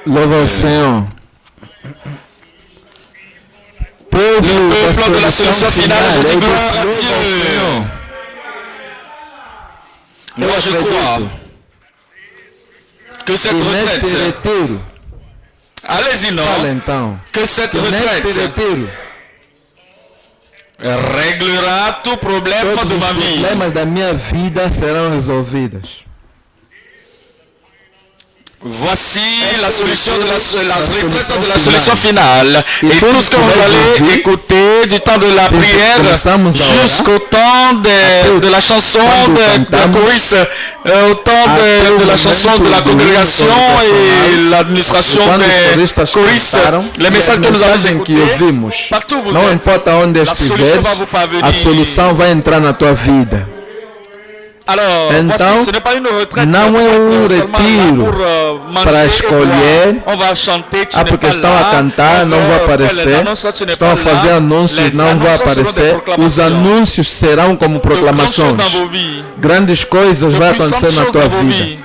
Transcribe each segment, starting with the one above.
Louva o Senhor. Le peuple de la solution finale, je dis gloire à Dieu. Moi je crois que cette retraite, allez-y non, que cette retraite réglera tout problème de ma vie. Os problemas da minha vida serão resolvidos. Voici la solution de la retraite de la solution finale. Et tout ce que vous allez écouter du temps de la prière jusqu'au temps de la chanson de chorus, au temps de la chanson de la congrégation et l'administration des chorus, les messages que nous avons écoutés, partout où vous Não êtes, importa onde la solution estiveres, va vous parvenir. a solução vai entrar na tua vida. Alors, Então, voici, ce n'est pas une retraite não é seulement retiro là pour manger para et escolher. boire. On va chanter, tu Ah, n'es porque pas estão là. a cantar, não vão On va faire les aparecer. annonces, tu n'es Estão a pas fazer là. anúncios, Les não vão annonces seront des aparecer. Os proclamations. anúncios serão como De grandes choses proclamações. dans vos vies. Grandes coisas De vão puissantes acontecer na choses tua dans vos vida. vies.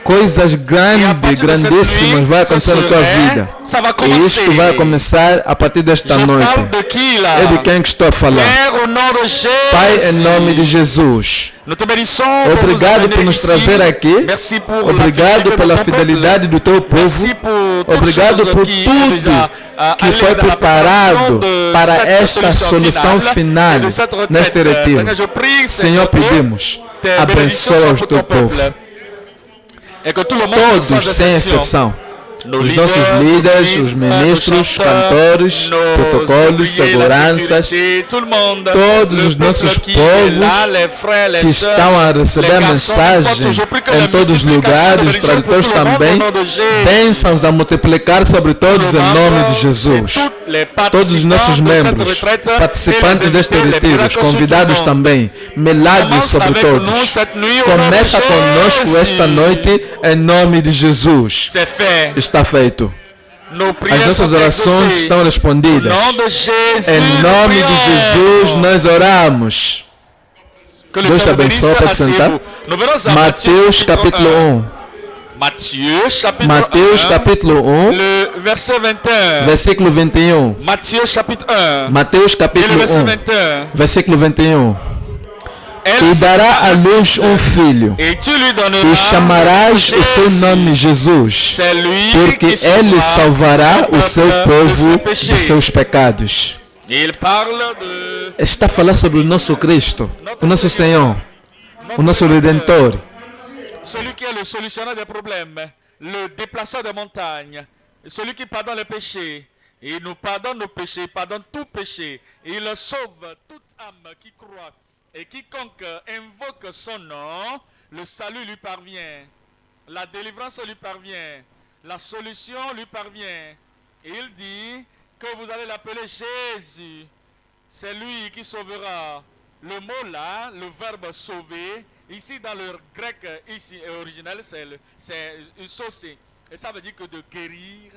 Coisas grandes, grandíssimas vai acontecer na tua vida. Ça va E commencer. isto vai começar a partir desta Je noite. parle de qui là? É de quem que estou a falar. Père, au nom de Jésus. Pai, em nome de Jesus. Nous te bénissons pour nous Obrigado amener por nos ici. trazer aqui. Merci pour Obrigado la pela fidélité de ton fidelidade do teu povo. Merci pour toutes Obrigado choses por qui tudo déjà, que allaient foi dans la preparado préparation de para cette esta solução final et de cette retraite. neste retiro. Seigneur, je prie, Senhor, que pedimos, tes abençoa bénédictions o soient teu pour ton povo. peuple. Et que tout le monde, Todos, sans sem exception, exceção. nos Os nossos líderes, os ministros, cantores, protocolos, seguranças, todos os nossos povos que estão a receber a mensagem em todos os lugares, os tradutores também, bênçãos a multiplicar sobre todos em nome de Jesus. Todos os nossos membros, participantes deste retiro, os convidados também, milagres sobre todos. Começa conosco esta noite em nome de Jesus. Está feito. As nossas orações estão respondidas. Em nome de Jesus nós oramos. Deus te abençoe, pode sentar. Mateus capítulo 1. Mateus capítulo 1, versículo 21. Mateus capítulo 1, versículo 21. E dará à luz um filho, e chamarás o seu nome Jesus, porque ele salvará o seu povo dos seus pecados. Está a falar sobre o nosso Cristo, o nosso Senhor, o nosso Redentor. Celui qui est le solutionnaire des problèmes, le déplaceur des montagnes, celui qui pardonne les péchés. Il nous pardonne nos péchés, il pardonne tout péché. Il sauve toute âme qui croit. Et quiconque invoque son nom, le salut lui parvient. La délivrance lui parvient. La solution lui parvient. Et il dit que vous allez l'appeler Jésus. C'est lui qui sauvera. Le mot là, le verbe sauver, ici dans le grec ici original, c'est une saucée. Et ça veut dire que de guérir,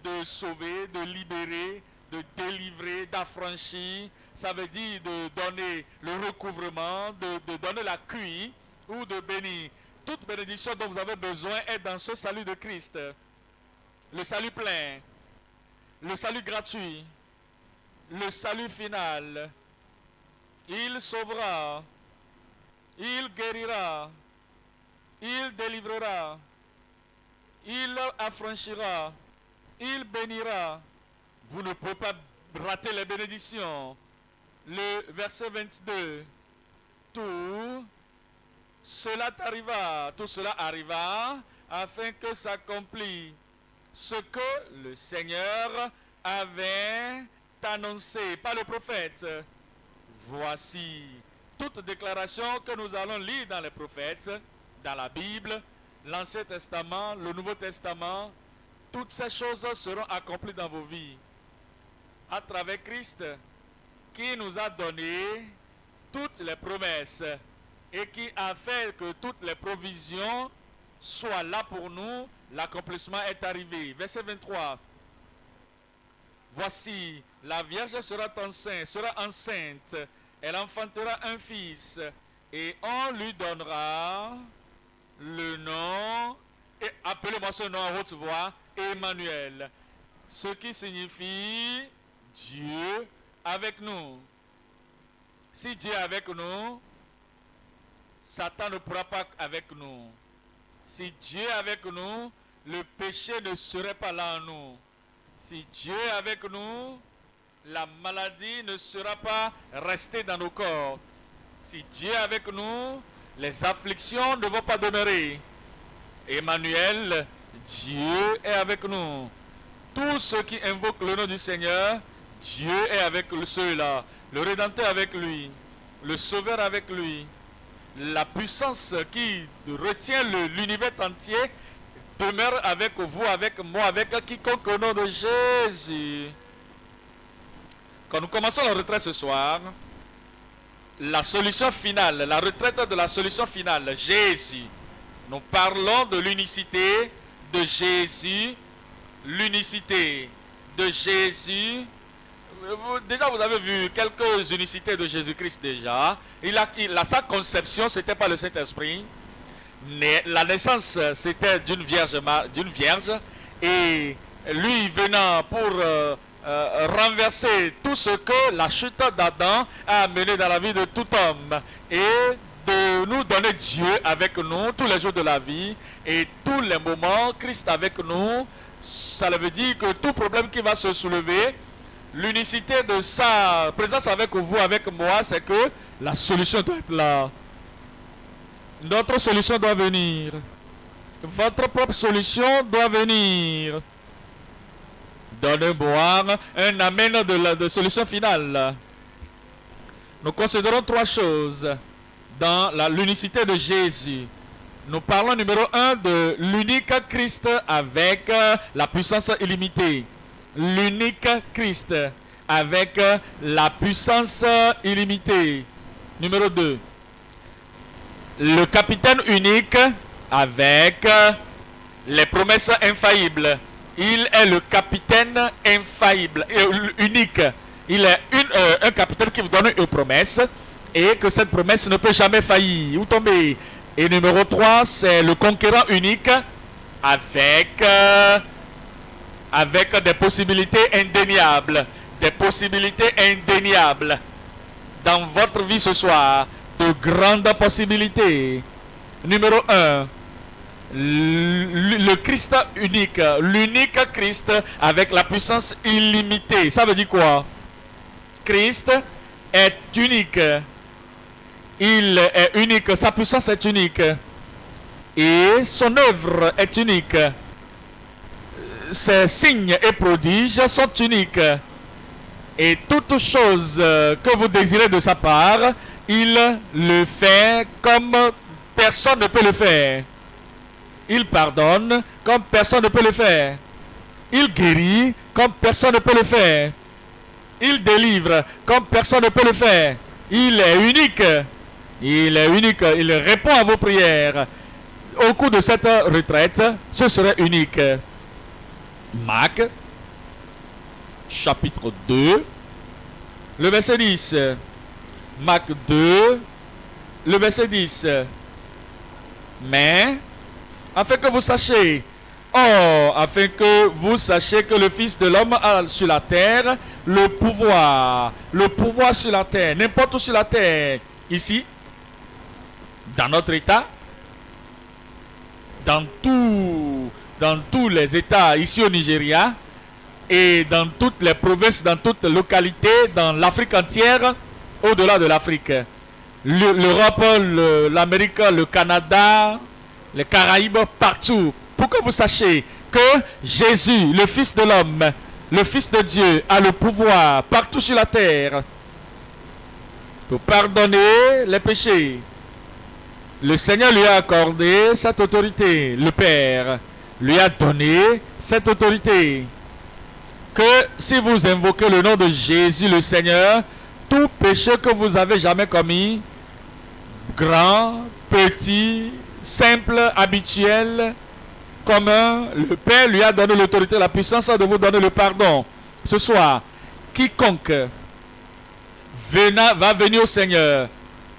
de sauver, de libérer, de délivrer, d'affranchir. Ça veut dire de donner le recouvrement, de donner la cuit ou de bénir. Toute bénédiction dont vous avez besoin est dans ce salut de Christ. Le salut plein, le salut gratuit, le salut final. Il sauvera, il guérira, il délivrera, il affranchira, il bénira. Vous ne pouvez pas rater les bénédictions. Le verset 22. Tout cela arriva afin que s'accomplisse ce que le Seigneur avait annoncé par le prophète. Voici toute déclaration que nous allons lire dans les prophètes, dans la Bible, l'Ancien Testament, le Nouveau Testament. Toutes ces choses seront accomplies dans vos vies à travers Christ qui nous a donné toutes les promesses et qui a fait que toutes les provisions soient là pour nous. L'accomplissement est arrivé. Verset 23. Voici, la Vierge sera enceinte, elle enfantera un fils, et on lui donnera le nom, et appelez-moi ce nom en haute voix, Emmanuel, ce qui signifie Dieu avec nous. Si Dieu est avec nous, Satan ne pourra pas être avec nous. Si Dieu est avec nous, le péché ne serait pas là en nous. Si Dieu est avec nous, la maladie ne sera pas restée dans nos corps. Si Dieu est avec nous, les afflictions ne vont pas demeurer. Emmanuel, Dieu est avec nous. Tous ceux qui invoquent le nom du Seigneur, Dieu est avec ceux-là. Le Rédempteur avec lui, le Sauveur avec lui. La puissance qui retient l'univers entier demeure avec vous, avec moi, avec quiconque au nom de Jésus. Quand nous commençons la retraite ce soir, la solution finale, la retraite de la solution finale, Jésus. Nous parlons de l'unicité de Jésus, l'unicité de Jésus. Déjà, vous avez vu quelques unicités de Jésus-Christ déjà. Sa conception, ce n'était pas le Saint-Esprit. La naissance, c'était d'une vierge. Et lui venant pour renverser tout ce que la chute d'Adam a amené dans la vie de tout homme. Et de nous donner Dieu avec nous tous les jours de la vie. Et tous les moments, Christ avec nous. Ça veut dire que tout problème qui va se soulever, l'unicité de sa présence avec vous, avec moi, c'est que la solution doit être là. Notre solution doit venir. Votre propre solution doit venir. Donnez-moi un amen de solution finale. Nous considérons trois choses dans l'unicité de Jésus. Nous parlons numéro 1 de l'unique Christ avec la puissance illimitée. L'unique Christ avec la puissance illimitée. Numéro 2. Le capitaine unique avec les promesses infaillibles. Il est le capitaine infaillible, unique. Il est un capitaine qui vous donne une promesse et que cette promesse ne peut jamais faillir ou tomber. Et numéro 3, c'est le conquérant unique avec des possibilités indéniables. Des possibilités indéniables. Dans votre vie ce soir, de grandes possibilités. Numéro 1, le Christ unique, l'unique Christ avec la puissance illimitée. Ça veut dire quoi? Christ est unique. Il est unique, sa puissance est unique. Et son œuvre est unique. Ses signes et prodiges sont uniques. Et toute chose que vous désirez de sa part, il le fait comme personne ne peut le faire. Il pardonne comme personne ne peut le faire. Il guérit comme personne ne peut le faire. Il délivre comme personne ne peut le faire. Il est unique. Il est unique. Il répond à vos prières. Au cours de cette retraite, ce serait unique. Marc, chapitre 2, le verset 10. Marc 2, le verset 10. Mais, afin que vous sachiez que le Fils de l'homme a sur la terre le pouvoir sur la terre, n'importe où sur la terre, ici, dans notre État, dans tous les États ici au Nigeria et dans toutes les provinces, dans toutes les localités, dans l'Afrique entière, au-delà de l'Afrique. L'Europe, l'Amérique, le Canada, les Caraïbes, partout. Pour que vous sachiez que Jésus, le Fils de l'homme, le Fils de Dieu, a le pouvoir partout sur la terre pour pardonner les péchés. Le Seigneur lui a accordé cette autorité. Le Père lui a donné cette autorité. Que si vous invoquez le nom de Jésus le Seigneur, tout péché que vous avez jamais commis, grand, petit, simple, habituel, commun, le Père lui a donné l'autorité, la puissance de vous donner le pardon. Ce soir, quiconque va venir au Seigneur,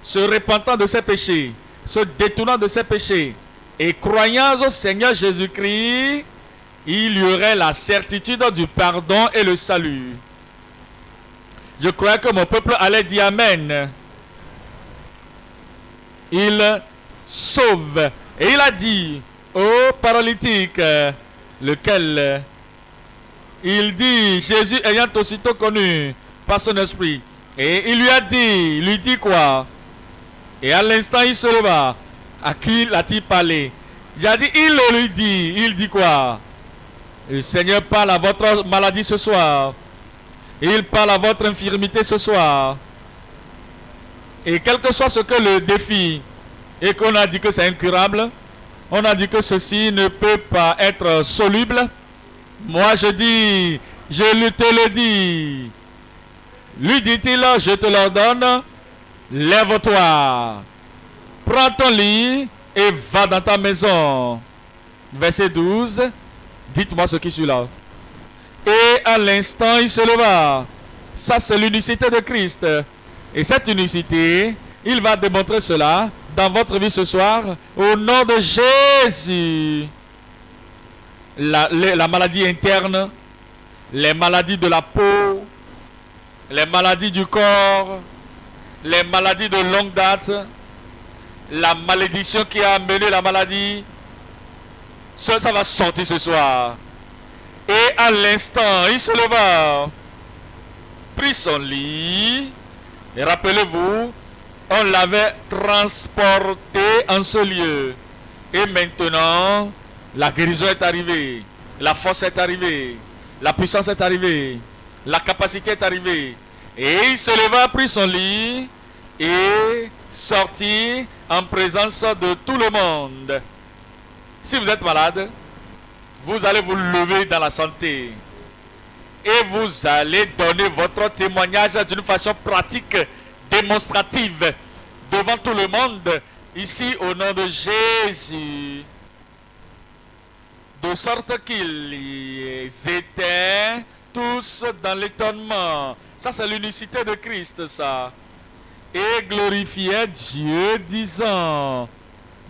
se repentant de ses péchés, se détournant de ses péchés et croyant au Seigneur Jésus-Christ, il y aurait la certitude du pardon et le salut. Je crois que mon peuple allait dire Amen. Il sauve. Et il a dit au paralytique, lequel il dit, Jésus ayant aussitôt connu par son esprit, et il lui dit quoi? Et à l'instant il se leva. À qui l'a-t-il parlé? J'ai dit, il dit quoi? Le Seigneur parle à votre maladie ce soir. Il parle à votre infirmité ce soir. Et quel que soit ce que le défi, et qu'on a dit que c'est incurable, on a dit que ceci ne peut pas être soluble, moi je dis, je te le dis. Lui dit-il, je te l'ordonne, lève-toi, prends ton lit et va dans ta maison. Verset 12, dites-moi ce qui suit là. Et à l'instant, il se leva. Ça, c'est l'unicité de Christ. Et cette unicité, il va démontrer cela dans votre vie ce soir, au nom de Jésus. La maladie interne, les maladies de la peau, les maladies du corps, les maladies de longue date, la malédiction qui a amené la maladie, ça va sortir ce soir. Et à l'instant, il se leva, prit son lit, et rappelez-vous, on l'avait transporté en ce lieu. Et maintenant, la guérison est arrivée, la force est arrivée, la puissance est arrivée, la capacité est arrivée. Et il se leva, prit son lit, et sortit en présence de tout le monde. Si vous êtes malade, vous allez vous lever dans la santé et vous allez donner votre témoignage d'une façon pratique, démonstrative, devant tout le monde, ici au nom de Jésus. De sorte qu'ils étaient tous dans l'étonnement. Ça, c'est l'unicité de Christ, ça. Et glorifiaient Dieu, disant,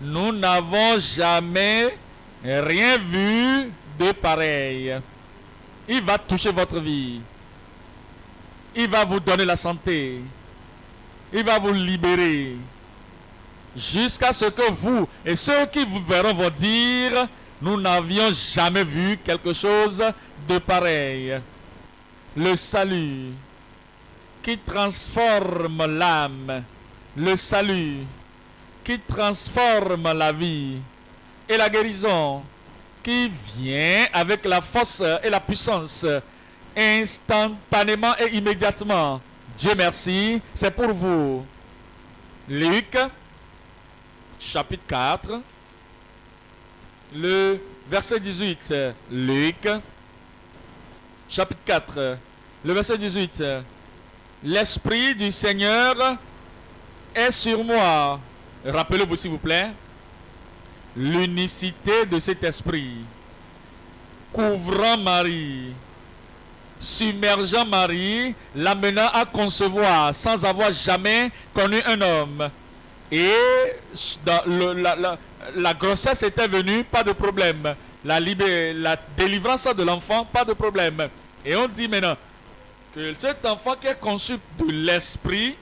nous n'avons jamais rien vu de pareil. Il va toucher votre vie. Il va vous donner la santé. Il va vous libérer. Jusqu'à ce que vous et ceux qui vous verront vont dire, nous n'avions jamais vu quelque chose de pareil. Le salut qui transforme l'âme. Le salut qui transforme la vie. Et la guérison qui vient avec la force et la puissance instantanément et immédiatement. Dieu merci, c'est pour vous. Luc, chapitre 4, le verset 18. Luc, chapitre 4, le verset 18. L'Esprit du Seigneur est sur moi. Rappelez-vous s'il vous plaît. L'unicité de cet esprit, couvrant Marie, submergeant Marie, l'amenant à concevoir sans avoir jamais connu un homme. Et dans la grossesse était venue, pas de problème. La délivrance de l'enfant, pas de problème. Et on dit maintenant que cet enfant qui est conçu de l'esprit,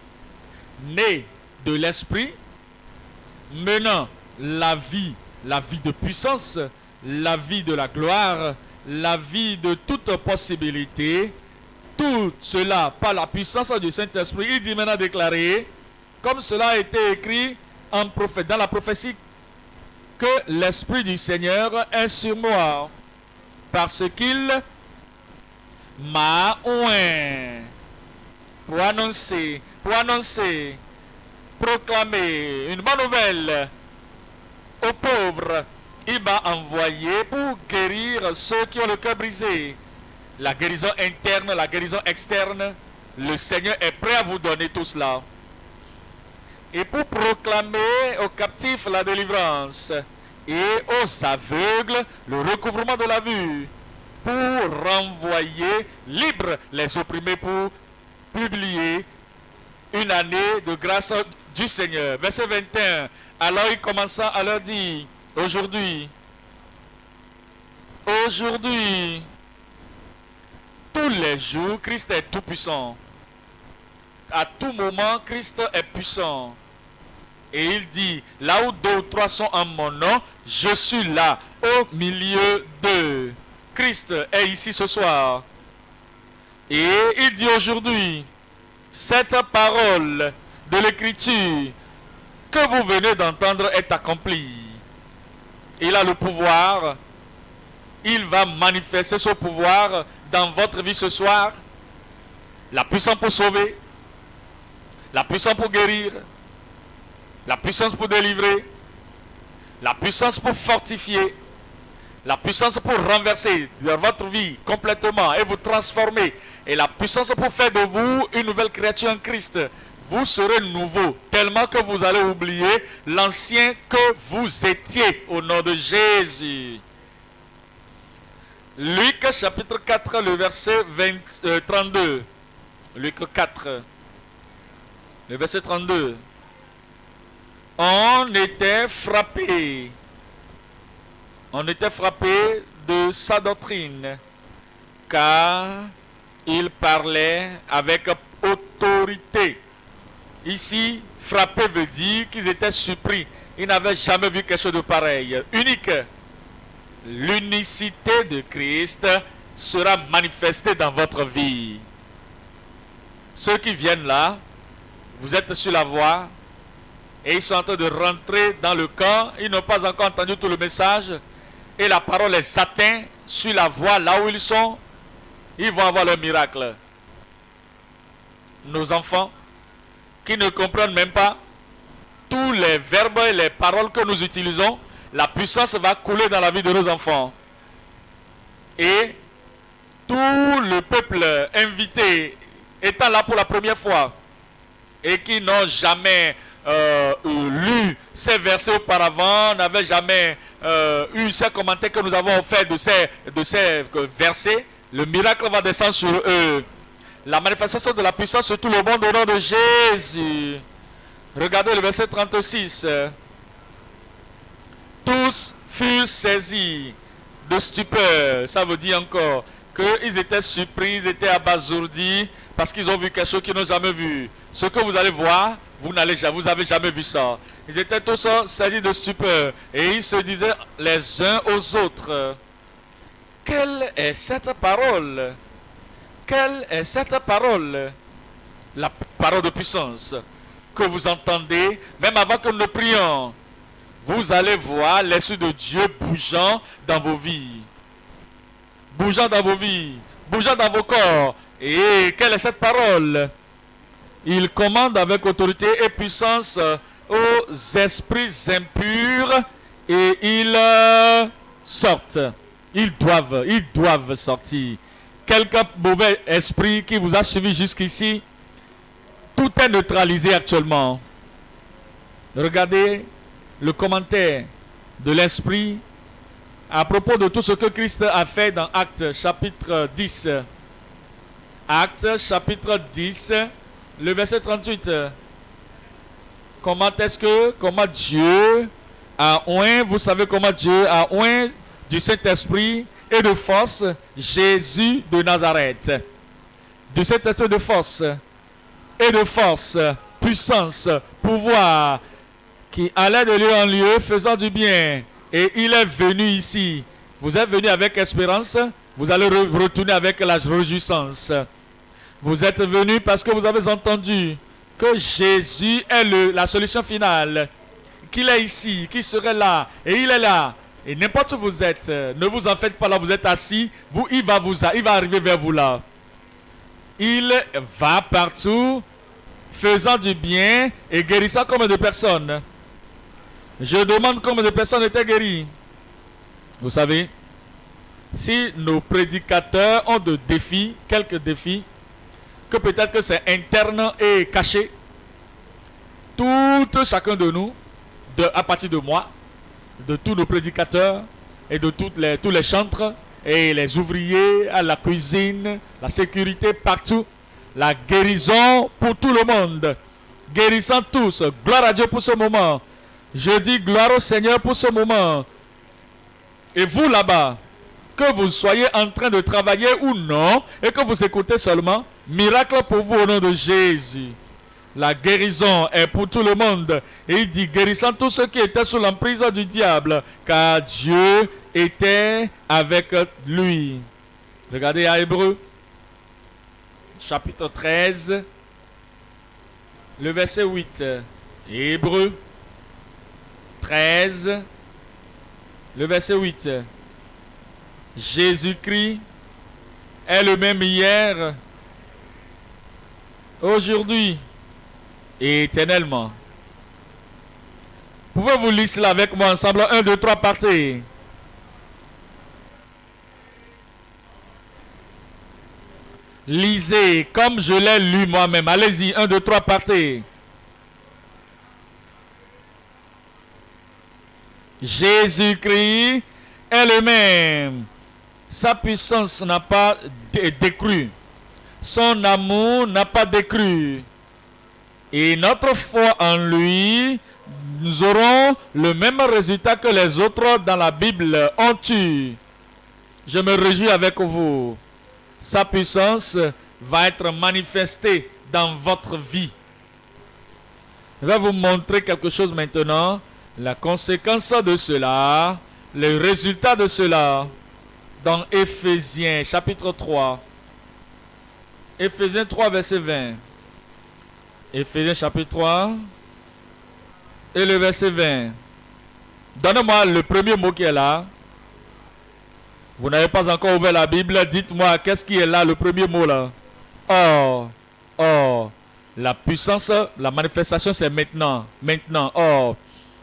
né de l'esprit, menant la vie de puissance, la vie de la gloire, la vie de toute possibilité, tout cela par la puissance du Saint-Esprit. Il dit maintenant déclaré, comme cela a été écrit dans la prophétie, que l'Esprit du Seigneur est sur moi, parce qu'il m'a oint pour annoncer, proclamer une bonne nouvelle aux pauvres. Il m'a envoyé pour guérir ceux qui ont le cœur brisé. La guérison interne, la guérison externe, le Seigneur est prêt à vous donner tout cela. Et pour proclamer aux captifs la délivrance et aux aveugles le recouvrement de la vue, pour renvoyer libres les opprimés, pour publier une année de grâce du Seigneur. Verset 21. Alors il commença à leur dire, aujourd'hui, Aujourd'hui, tous les jours, Christ est tout puissant. À tout moment, Christ est puissant. Et il dit, là où 2 ou 3 sont en mon nom, je suis là, au milieu d'eux. Christ est ici ce soir. Et il dit aujourd'hui, cette parole de l'Écriture que vous venez d'entendre est accomplie. Il a le pouvoir. Il va manifester ce pouvoir dans votre vie ce soir. La puissance pour sauver. La puissance pour guérir. La puissance pour délivrer. La puissance pour fortifier. La puissance pour renverser dans votre vie complètement et vous transformer. Et la puissance pour faire de vous une nouvelle créature en Christ. Vous serez nouveau, tellement que vous allez oublier l'ancien que vous étiez au nom de Jésus. Luc chapitre 4, le verset 32. Luc 4, le verset 32. On était frappé de sa doctrine, car il parlait avec autorité. Ici, frappé veut dire qu'ils étaient surpris. Ils n'avaient jamais vu quelque chose de pareil. Unique. L'unicité de Christ sera manifestée dans votre vie. Ceux qui viennent là, vous êtes sur la voie et ils sont en train de rentrer dans le camp. Ils n'ont pas encore entendu tout le message et la parole les atteint sur la voie là où ils sont. Ils vont avoir leur miracle. Nos enfants qui ne comprennent même pas tous les verbes et les paroles que nous utilisons, la puissance va couler dans la vie de nos enfants. Et tout le peuple invité étant là pour la première fois et qui n'ont jamais lu ces versets auparavant, n'avaient jamais eu ces commentaires que nous avons fait de ces versets, le miracle va descendre sur eux. La manifestation de la puissance sur tout le monde au nom de Jésus. Regardez le verset 36. Tous furent saisis de stupeur. Ça veut dire encore qu'ils étaient surpris, ils étaient abasourdis parce qu'ils ont vu quelque chose qu'ils n'ont jamais vu. Ce que vous allez voir, vous n'avez jamais vu ça. Ils étaient tous saisis de stupeur et ils se disaient les uns aux autres, quelle est cette parole? Quelle est cette parole? La parole de puissance que vous entendez, même avant que nous ne prions. Vous allez voir l'Esprit de Dieu bougeant dans vos vies. Bougeant dans vos vies. Bougeant dans vos corps. Et quelle est cette parole? Il commande avec autorité et puissance aux esprits impurs et ils sortent. Ils doivent sortir. Quelque mauvais esprit qui vous a suivi jusqu'ici, tout est neutralisé actuellement. Regardez le commentaire de l'esprit à propos de tout ce que Christ a fait dans Actes chapitre 10. Actes chapitre 10, le verset 38. Comment Dieu a oint, vous savez comment Dieu a oint du Saint-Esprit et de force Jésus de Nazareth. Du Saint-Esprit de force et de force, puissance, pouvoir, qui allait de lieu en lieu faisant du bien. Et il est venu ici. Vous êtes venu avec espérance, vous allez retourner avec la réjouissance. Vous êtes venu parce que vous avez entendu que Jésus est la solution finale, qu'il est ici, qu'il serait là, et il est là. Et n'importe où vous êtes, ne vous en faites pas là, vous êtes assis, il va arriver vers vous là. Il va partout, faisant du bien et guérissant combien de personnes? Je demande combien de personnes étaient guéries. Vous savez, si nos prédicateurs ont de défis, quelques défis, que peut-être que c'est interne et caché, chacun de nous, à partir de moi, de tous nos prédicateurs et de tous les chantres et les ouvriers à la cuisine, la sécurité partout, la guérison pour tout le monde, guérissant tous. Gloire à Dieu pour ce moment. Je dis gloire au Seigneur pour ce moment. Et vous là-bas, que vous soyez en train de travailler ou non, et que vous écoutez seulement, miracle pour vous au nom de Jésus. La guérison est pour tout le monde. Et il dit, guérissant tous ceux qui étaient sous l'emprise du diable, car Dieu était avec lui. Regardez à Hébreux, chapitre 13, le verset 8. Hébreux 13, le verset 8. Jésus-Christ est le même hier, aujourd'hui et éternellement. Pouvez-vous lire cela avec moi ensemble? 1, 2, 3, partez. Lisez comme je l'ai lu moi-même. Allez-y, 1, 2, 3, partez. Jésus-Christ est le même. Sa puissance n'a pas décru. Son amour n'a pas décru. Et notre foi en lui, nous aurons le même résultat que les autres dans la Bible ont eu. Je me réjouis avec vous. Sa puissance va être manifestée dans votre vie. Je vais vous montrer quelque chose maintenant. La conséquence de cela, le résultat de cela, dans Éphésiens chapitre 3. Éphésiens 3 verset 20. Éphésiens chapitre 3 et le verset 20. Donnez-moi le premier mot qui est là. Vous n'avez pas encore ouvert la Bible. Dites-moi, qu'est-ce qui est là, le premier mot là? Oh, oh, la puissance, la manifestation c'est maintenant. Maintenant, oh.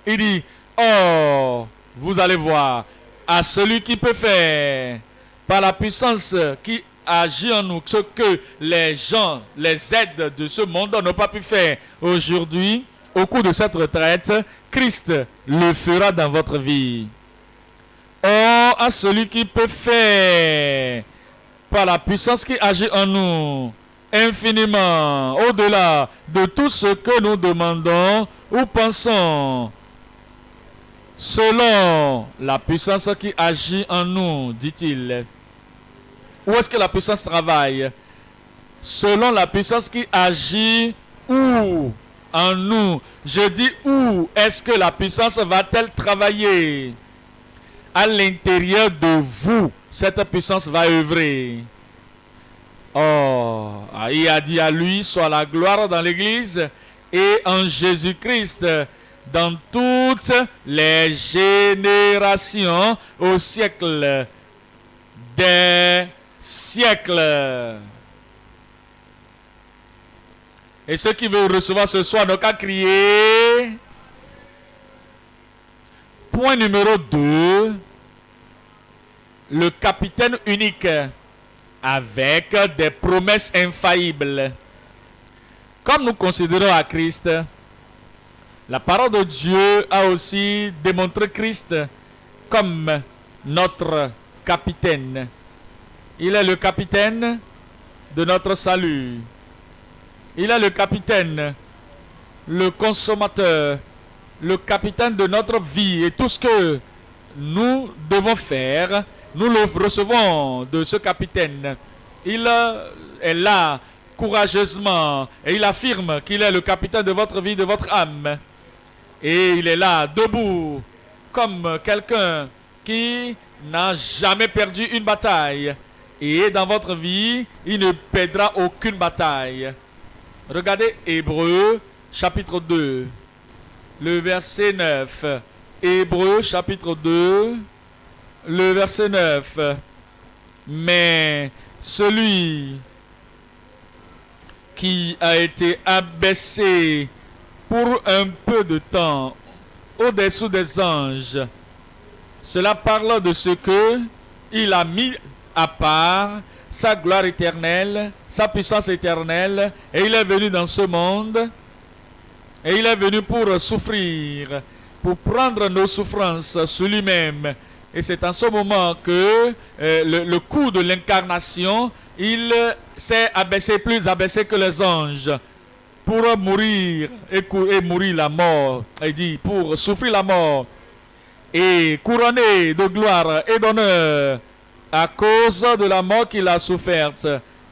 Il dit, oh, vous allez voir, à celui qui peut faire, par la puissance qui agit en nous, ce que les gens, les aides de ce monde n'ont pas pu faire aujourd'hui, au cours de cette retraite, Christ le fera dans votre vie. Oh, à celui qui peut faire, par la puissance qui agit en nous, infiniment, au-delà de tout ce que nous demandons ou pensons, selon la puissance qui agit en nous, dit-il. Où est-ce que la puissance travaille? Selon la puissance qui agit où? En nous. Je dis où est-ce que la puissance va-t-elle travailler? À l'intérieur de vous, cette puissance va œuvrer. Oh, il a dit à lui, soit la gloire dans l'Église et en Jésus-Christ, dans toutes les générations, au siècle des siècles. Et ceux qui veulent recevoir ce soir n'ont qu'à crier. Point numéro 2. Le capitaine unique avec des promesses infaillibles. Comme nous considérons à Christ, la parole de Dieu a aussi démontré Christ comme notre capitaine. Il est le capitaine de notre salut. Il est le capitaine, le consommateur, le capitaine de notre vie. Et tout ce que nous devons faire, nous le recevons de ce capitaine. Il est là courageusement et il affirme qu'il est le capitaine de votre vie, de votre âme. Et il est là, debout, comme quelqu'un qui n'a jamais perdu une bataille. Et dans votre vie, il ne perdra aucune bataille. Regardez Hébreux, chapitre 2, le verset 9. Hébreux, chapitre 2, le verset 9. Mais celui qui a été abaissé pour un peu de temps au-dessous des anges, cela parle de ce que il a mis à part sa gloire éternelle, sa puissance éternelle, et il est venu dans ce monde, et il est venu pour souffrir, pour prendre nos souffrances sur lui-même. Et c'est en ce moment que le coup de l'incarnation, il s'est abaissé, plus abaissé que les anges, pour mourir et mourir la mort. Il dit, pour souffrir la mort, et couronné de gloire et d'honneur à cause de la mort qu'il a soufferte,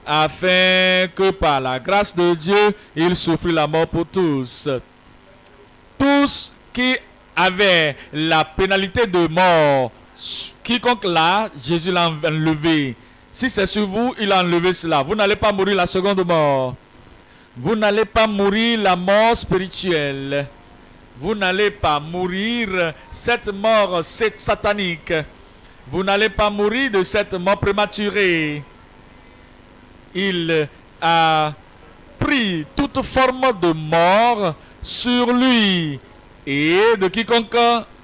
afin que par la grâce de Dieu, il souffre la mort pour tous. Tous qui avaient la pénalité de mort, quiconque là, Jésus l'a enlevé. Si c'est sur vous, il a enlevé cela. Vous n'allez pas mourir la seconde mort. Vous n'allez pas mourir la mort spirituelle. Vous n'allez pas mourir cette mort satanique. Vous n'allez pas mourir de cette mort prématurée. Il a pris toute forme de mort sur lui. Et de quiconque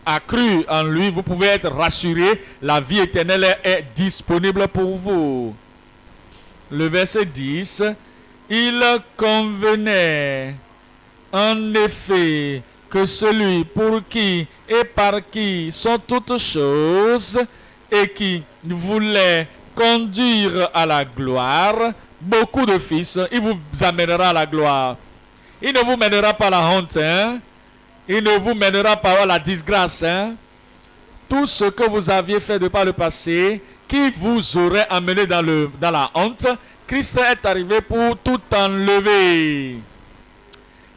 a cru en lui, vous pouvez être rassuré. La vie éternelle est disponible pour vous. Le verset 10. Il convenait en effet que celui pour qui et par qui sont toutes choses et qui voulait conduire à la gloire beaucoup de fils, il vous amènera à la gloire. Il ne vous mènera pas à la honte, hein? Il ne vous mènera pas à la disgrâce, hein? Tout ce que vous aviez fait de par le passé, qui vous aurait amené dans la honte, Christ est arrivé pour tout enlever.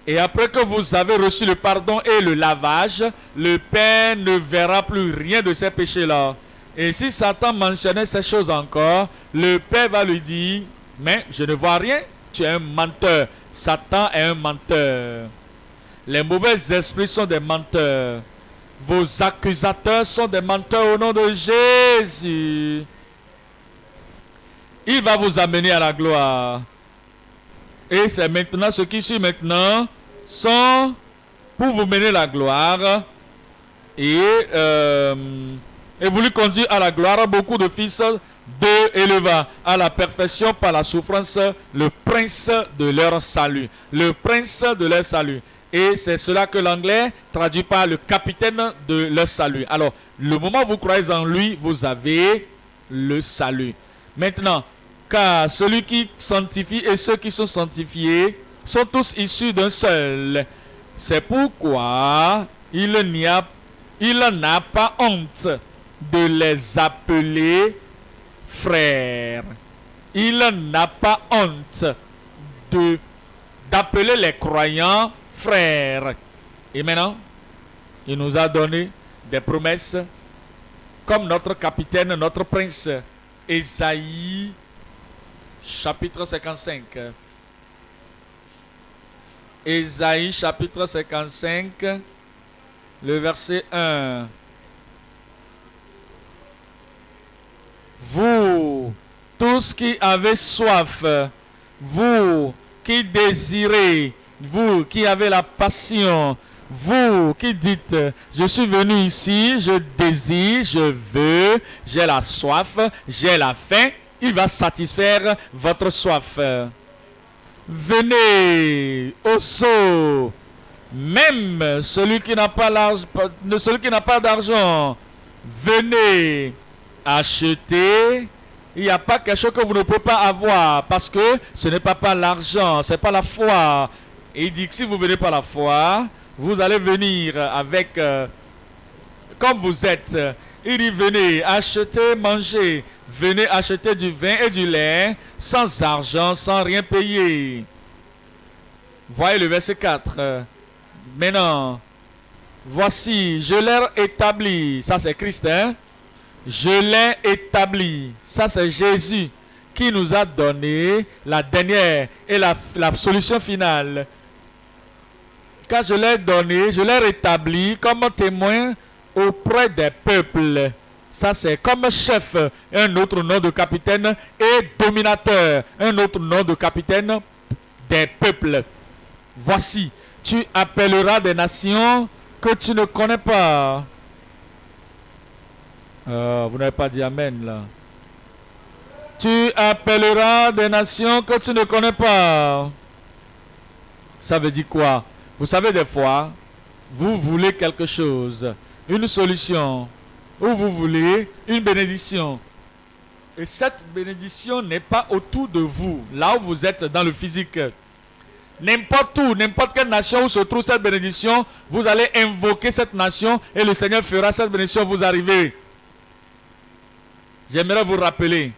Et après que vous avez reçu le pardon et le lavage, le Père ne verra plus rien de ces péchés-là. Et si Satan mentionnait ces choses encore, le Père va lui dire, mais je ne vois rien, tu es un menteur. Satan est un menteur. Les mauvais esprits sont des menteurs. Vos accusateurs sont des menteurs au nom de Jésus. Il va vous amener à la gloire. Et c'est maintenant, ce qui suit maintenant, sont pour vous mener à la gloire. Et voulu conduire à la gloire beaucoup de fils d'eux éleva à la perfection par la souffrance le prince de leur salut. Le prince de leur salut. Et c'est cela que l'anglais traduit par le capitaine de leur salut. Alors, le moment où vous croyez en lui, vous avez le salut. Maintenant, car celui qui sanctifie et ceux qui sont sanctifiés sont tous issus d'un seul. C'est pourquoi il n'a pas honte de les appeler frères. Il n'a pas honte d'appeler les croyants frères. Et maintenant, il nous a donné des promesses comme notre capitaine, notre prince. Ésaïe, chapitre 55. Ésaïe, chapitre 55, le verset 1. Vous, tous qui avez soif, vous qui désirez, vous qui avez la passion, vous qui dites, je suis venu ici, je désire, je veux, j'ai la soif, j'ai la faim, il va satisfaire votre soif. Venez au seau, même celui qui n'a pas d'argent, venez acheter. Il n'y a pas quelque chose que vous ne pouvez pas avoir parce que ce n'est pas l'argent, ce n'est pas la foi. Et il dit que si vous venez par la foi, vous allez venir avec, comme vous êtes. Il dit venez acheter, manger. Venez acheter du vin et du lait sans argent, sans rien payer. Voyez le verset 4. Maintenant, voici, je l'ai établi. Ça c'est Christ, hein? Je l'ai établi. Ça c'est Jésus qui nous a donné la dernière et la solution finale. Quand je l'ai donné, je l'ai rétabli comme témoin auprès des peuples. Ça c'est comme chef, un autre nom de capitaine, et dominateur, un autre nom de capitaine des peuples. Voici, tu appelleras des nations que tu ne connais pas. Vous n'avez pas dit amen là. Tu appelleras des nations que tu ne connais pas. Ça veut dire quoi? Vous savez, des fois, vous voulez quelque chose, une solution, ou vous voulez une bénédiction. Et cette bénédiction n'est pas autour de vous, là où vous êtes dans le physique. N'importe où, n'importe quelle nation où se trouve cette bénédiction, vous allez invoquer cette nation et le Seigneur fera cette bénédiction vous arriver. j'aimerais vous rappeler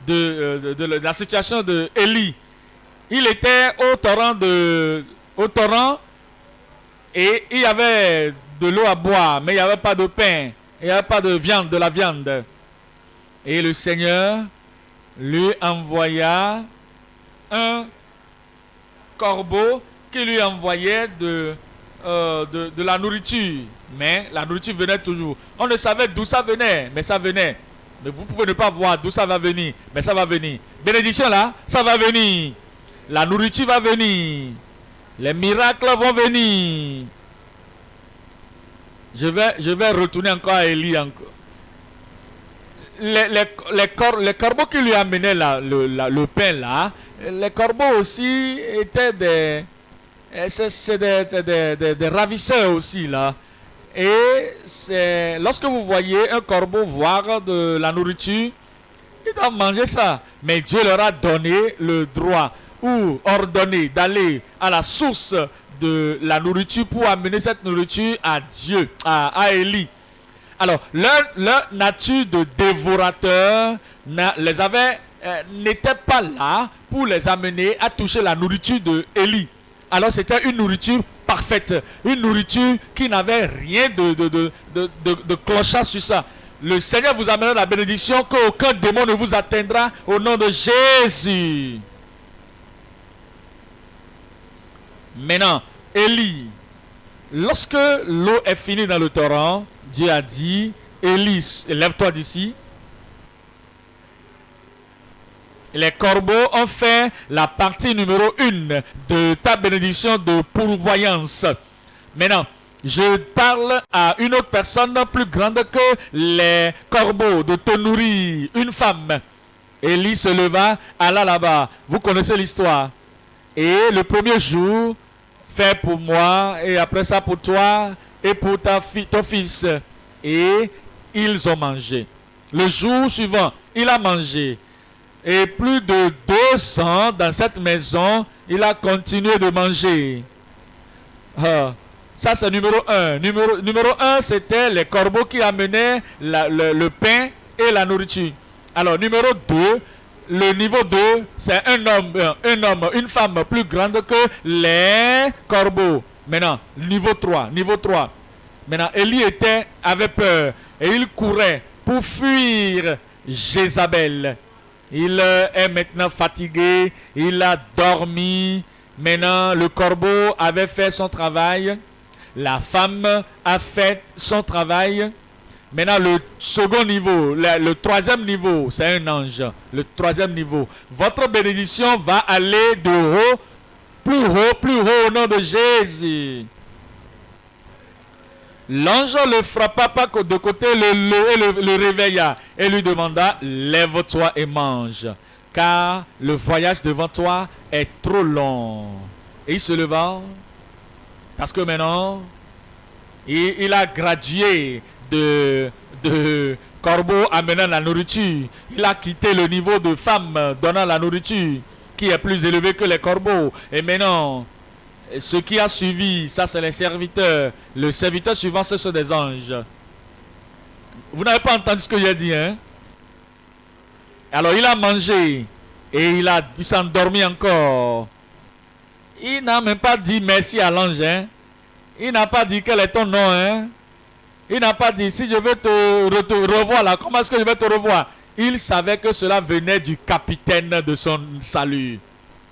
de la situation de Élie. Il était au torrent et il y avait de l'eau à boire, mais il n'y avait pas de pain, il n'y avait pas de viande, de la viande. Et le Seigneur lui envoya un corbeau qui lui envoyait de la nourriture. Mais la nourriture venait toujours. On ne savait d'où ça venait, mais ça venait. Mais vous pouvez ne pas voir d'où ça va venir, mais ça va venir. Bénédiction là, ça va venir. La nourriture va venir. Les miracles vont venir. Je vais retourner encore à Élie encore. Les corbeaux qui lui amenaient le pain là, les corbeaux aussi étaient des ravisseurs aussi là. Et lorsque vous voyez un corbeau voir de la nourriture, ils doivent manger ça. Mais Dieu leur a donné le droit ou ordonné d'aller à la source de la nourriture pour amener cette nourriture à Dieu, à Élie. Alors, leur nature de dévorateur n'était pas là pour les amener à toucher la nourriture de Élie. Alors, c'était une nourriture parfaite, une nourriture qui n'avait rien de clochard sur ça. Le Seigneur vous amènera la bénédiction, qu'aucun démon ne vous atteindra au nom de Jésus. Maintenant, Élie, lorsque l'eau est finie dans le torrent, Dieu a dit, Élie, lève-toi d'ici. Les corbeaux ont fait la partie numéro 1 de ta bénédiction de pourvoyance. Maintenant, je parle à une autre personne plus grande que les corbeaux de te nourrir, une femme. Élie se leva, alla là-bas. Vous connaissez l'histoire. Et le premier jour, fait pour moi, et après ça pour toi, et pour ton fils. Et ils ont mangé. Le jour suivant, il a mangé. Et plus de 200 dans cette maison, il a continué de manger. Ça, c'est numéro 1. Numéro 1, c'était les corbeaux qui amenaient le pain et la nourriture. Alors, numéro 2, le niveau 2, c'est un homme, une femme plus grande que les corbeaux. Maintenant, niveau 3. Maintenant, Élie avait peur et il courait pour fuir Jézabel. Il est maintenant fatigué, il a dormi. Maintenant, le corbeau avait fait son travail. La femme a fait son travail. Maintenant, le second niveau, le troisième niveau, c'est un ange. Le troisième niveau. Votre bénédiction va aller de haut, plus haut au nom de Jésus. L'ange le frappa pas de côté, le réveilla et lui demanda, lève-toi et mange, car le voyage devant toi est trop long. Et il se leva, parce que maintenant, il a gradué de corbeau amenant la nourriture. Il a quitté le niveau de femme donnant la nourriture, qui est plus élevé que les corbeaux. Et maintenant, ce qui a suivi, ça c'est les serviteurs. Le serviteur suivant, ce sont des anges. Vous n'avez pas entendu ce que j'ai dit, hein? Alors il a mangé et il s'est endormi encore. Il n'a même pas dit merci à l'ange, hein? Il n'a pas dit quel est ton nom, hein? Il n'a pas dit si je veux te revoir là, comment est-ce que je vais te revoir? Il savait que cela venait du capitaine de son salut.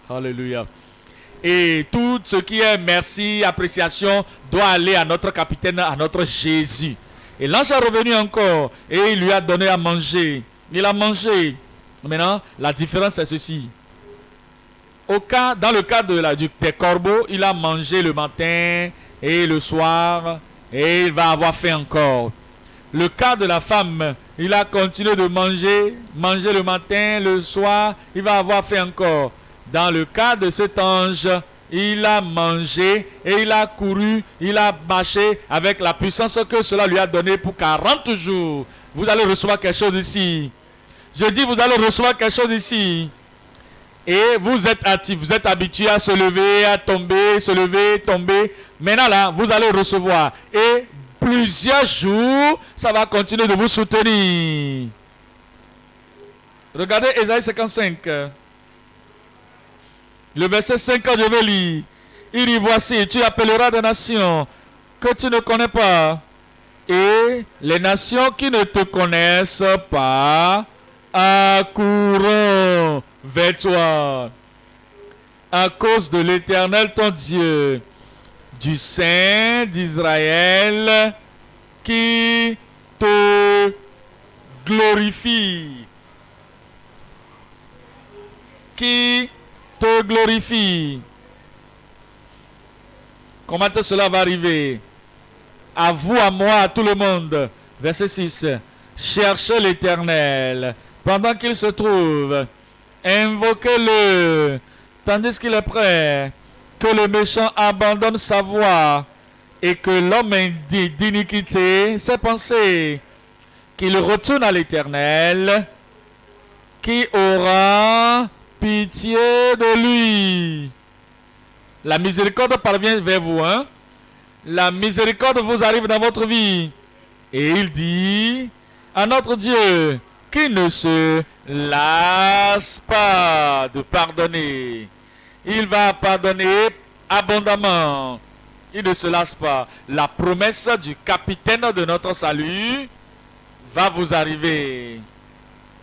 Alléluia. Et tout ce qui est merci, appréciation, doit aller à notre capitaine, à notre Jésus. Et l'ange est revenu encore et il lui a donné à manger. Il a mangé. Maintenant, la différence est ceci. Dans le cas des corbeaux, il a mangé le matin et le soir et il va avoir faim encore. Le cas de la femme, il a continué de manger le matin, le soir, il va avoir faim encore. Dans le cas de cet ange, il a mangé et il a couru, il a marché avec la puissance que cela lui a donné pour 40 jours. Vous allez recevoir quelque chose ici. Je dis, vous allez recevoir quelque chose ici. Et vous êtes actif, vous êtes habitué à se lever, à tomber, se lever, tomber. Maintenant là, vous allez recevoir. Et plusieurs jours, ça va continuer de vous soutenir. Regardez Ésaïe 55. Le verset 5, quand je vais lire. Il dit, voici, tu appelleras des nations que tu ne connais pas. Et les nations qui ne te connaissent pas accourront vers toi. À cause de l'Éternel ton Dieu, du Saint d'Israël, qui te glorifie. Qui te glorifie. Comment cela va arriver? À vous, à moi, à tout le monde. Verset 6. Cherchez l'Éternel pendant qu'il se trouve. Invoquez-le tandis qu'il est prêt. Que le méchant abandonne sa voie et que l'homme d'iniquité ses pensées. Qu'il retourne à l'Éternel qui aura pitié de lui. La miséricorde parvient vers vous, hein? La miséricorde vous arrive dans votre vie. Et il dit à notre Dieu qui ne se lasse pas de pardonner. Il va pardonner abondamment. Il ne se lasse pas. La promesse du capitaine de notre salut va vous arriver.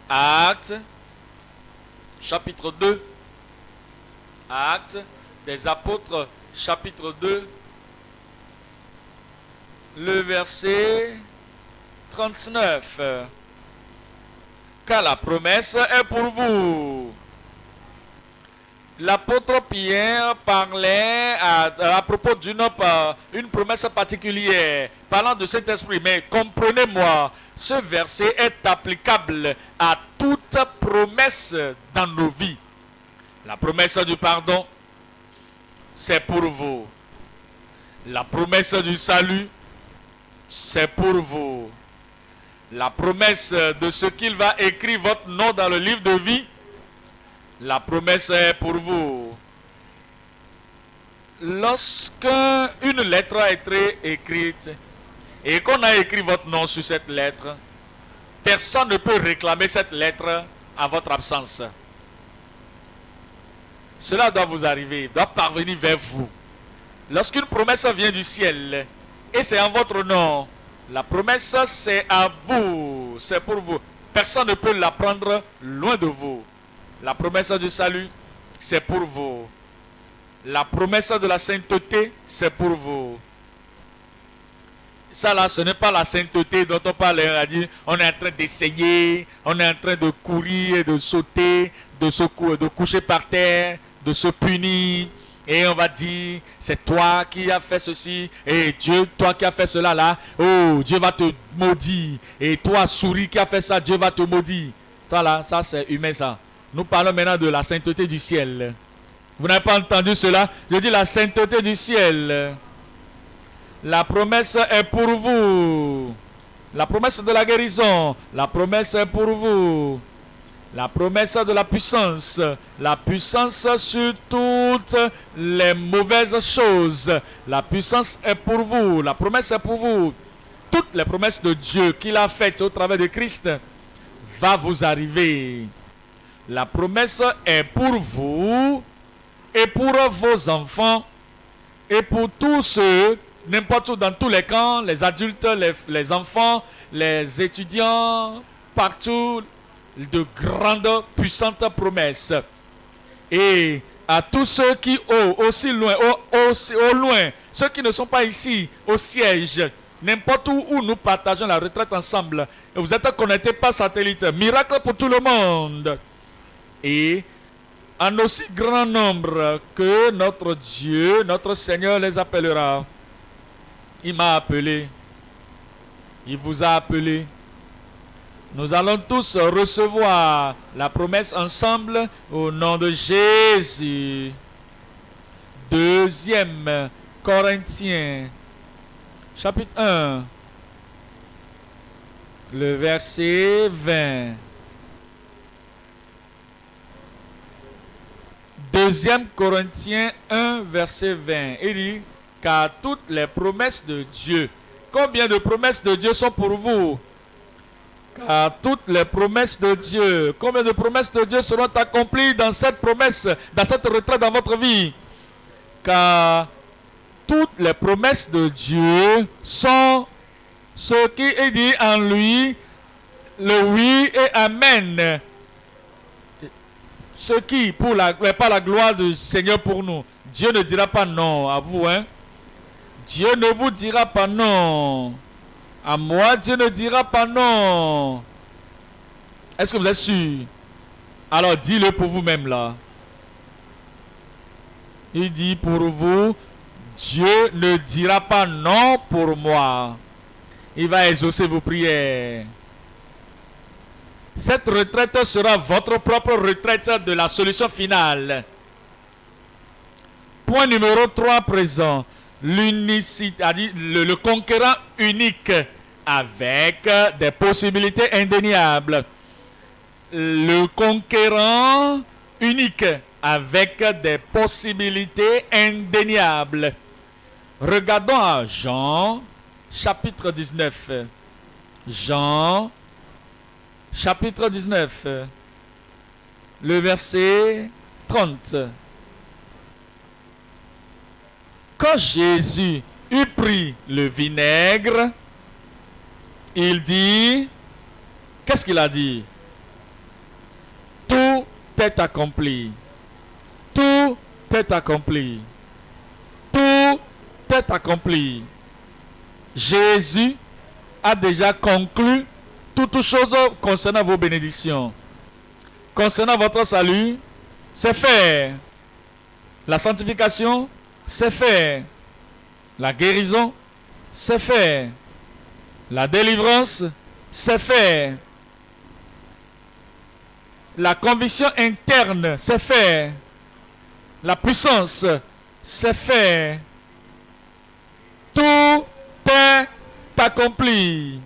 Actes, chapitre 2. Actes des apôtres, chapitre 2. Le verset 39. Car la promesse est pour vous. L'apôtre Pierre parlait à propos une promesse particulière, parlant de Saint-Esprit. Mais comprenez-moi, ce verset est applicable à toute promesse dans nos vies. La promesse du pardon, c'est pour vous. La promesse du salut, c'est pour vous. La promesse de ce qu'il va écrire votre nom dans le livre de vie, la promesse est pour vous. Lorsqu'une lettre a été écrite et qu'on a écrit votre nom sur cette lettre, personne ne peut réclamer cette lettre à votre absence. Cela doit vous arriver, doit parvenir vers vous. Lorsqu'une promesse vient du ciel et c'est en votre nom, la promesse c'est à vous, c'est pour vous. Personne ne peut la prendre loin de vous. La promesse du salut, c'est pour vous. La promesse de la sainteté, c'est pour vous. Ça là, ce n'est pas la sainteté dont on parle. On a dit, on est en train d'essayer, on est en train de courir, de sauter, de coucher par terre, de se punir. Et on va dire, c'est toi qui as fait ceci. Et Dieu, toi qui as fait cela là. Oh, Dieu va te maudire. Et toi, souris qui a fait ça, Dieu va te maudire. Ça là, ça c'est humain ça. Nous parlons maintenant de la sainteté du ciel. Vous n'avez pas entendu cela? Je dis la sainteté du ciel. La promesse est pour vous. La promesse de la guérison. La promesse est pour vous. La promesse de la puissance. La puissance sur toutes les mauvaises choses. La puissance est pour vous. La promesse est pour vous. Toutes les promesses de Dieu qu'il a faites au travers de Christ va vous arriver. La promesse est pour vous et pour vos enfants et pour tous ceux, n'importe où dans tous les camps, les adultes, les enfants, les étudiants, partout, de grandes, puissantes promesses. Et à tous ceux qui aussi loin, au loin, ceux qui ne sont pas ici, au siège, n'importe où nous partageons la retraite ensemble, et vous êtes connectés par satellite, miracle pour tout le monde. Et en aussi grand nombre que notre Dieu, notre Seigneur les appellera. Il m'a appelé. Il vous a appelé. Nous allons tous recevoir la promesse ensemble au nom de Jésus. 2 Corinthiens, chapitre 1, le verset 20. 2 Corinthiens 1, verset 20. Il dit, car toutes les promesses de Dieu, combien de promesses de Dieu sont pour vous? Car toutes les promesses de Dieu, combien de promesses de Dieu seront accomplies dans cette promesse, dans cette retraite dans votre vie? Car toutes les promesses de Dieu sont ce qui est dit en lui, le oui et amen. Ce qui, par la gloire du Seigneur pour nous, Dieu ne dira pas non à vous, hein? Dieu ne vous dira pas non. À moi, Dieu ne dira pas non. Est-ce que vous êtes sûr? Alors dis-le pour vous-même là. Il dit pour vous, Dieu ne dira pas non pour moi. Il va exaucer vos prières. Cette retraite sera votre propre retraite de la solution finale. Point numéro 3 présent. L'unicité, le conquérant unique avec des possibilités indéniables. Le conquérant unique avec des possibilités indéniables. Regardons à Jean chapitre 19. Jean chapitre 19. Le verset 30. Quand Jésus eut pris le vinaigre, il dit, qu'est-ce qu'il a dit? Tout est accompli. Tout est accompli. Tout est accompli. Jésus a déjà conclu toutes choses concernant vos bénédictions. Concernant votre salut, c'est fait. La sanctification, c'est fait. La guérison, c'est fait. La délivrance, c'est fait. La conviction interne, c'est fait. La puissance, c'est fait. Tout est accompli.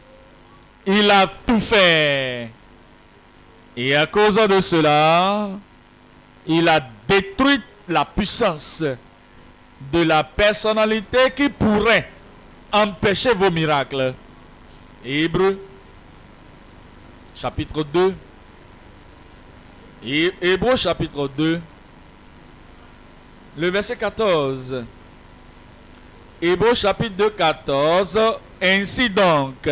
Il a tout fait. Et à cause de cela, il a détruit la puissance de la personnalité qui pourrait empêcher vos miracles. Hébreux, chapitre 2. Hébreux, chapitre 2. Le verset 14. Hébreux, chapitre 2, 14. Ainsi donc,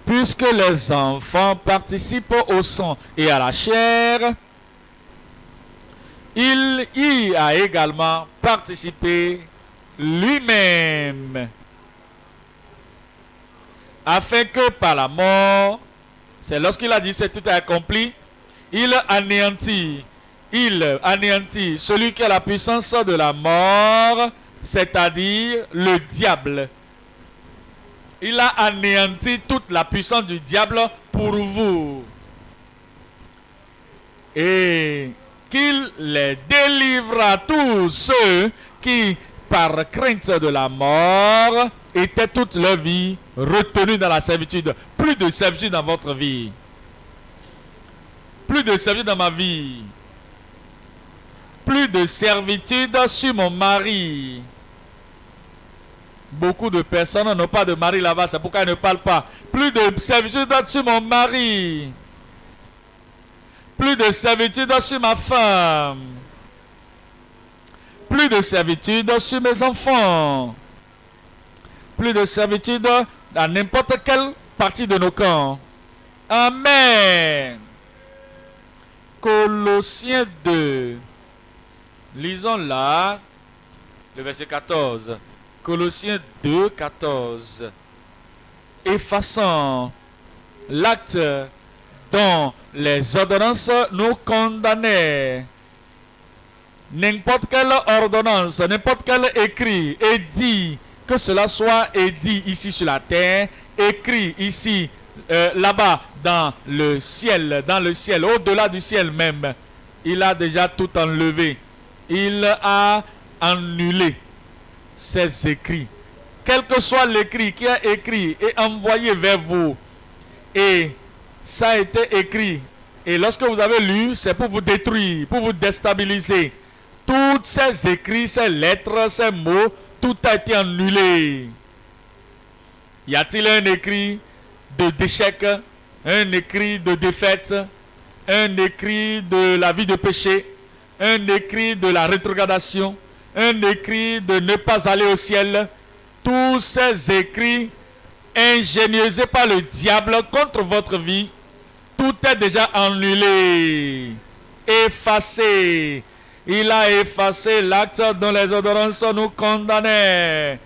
puisque les enfants participent au sang et à la chair, il y a également participé lui-même, afin que par la mort, c'est lorsqu'il a dit c'est tout accompli, il anéantit celui qui a la puissance de la mort, c'est-à-dire le diable. Il a anéanti toute la puissance du diable pour vous. Et qu'il les délivra tous ceux qui, par crainte de la mort, étaient toute leur vie retenus dans la servitude. Plus de servitude dans votre vie. Plus de servitude dans ma vie. Plus de servitude sur mon mari. Beaucoup de personnes n'ont pas de mari là-bas, c'est pourquoi elles ne parlent pas. Plus de servitude sur mon mari. Plus de servitude sur ma femme. Plus de servitude sur mes enfants. Plus de servitude dans n'importe quelle partie de nos camps. Amen. Colossiens 2. Lisons là le verset 14. Colossiens 2, 14. Effaçant l'acte dont les ordonnances nous condamnaient. N'importe quelle ordonnance, n'importe quel écrit, édit, que cela soit édit ici sur la terre, écrit ici, là-bas, dans le ciel, au-delà du ciel même, il a déjà tout enlevé. Il a annulé ces écrits. Quel que soit l'écrit qui est écrit et envoyé vers vous, et ça a été écrit, et lorsque vous avez lu, c'est pour vous détruire, pour vous déstabiliser. Tous ces écrits, ces lettres, ces mots, tout a été annulé. Y a-t-il un écrit d'échec? un écrit de défaite, un écrit de la vie de péché, un écrit de la rétrogradation, un écrit de ne pas aller au ciel. Tous ces écrits ingénieux par le diable contre votre vie, tout est déjà annulé, effacé. Il a effacé l'acte dont les ordonnances nous condamnaient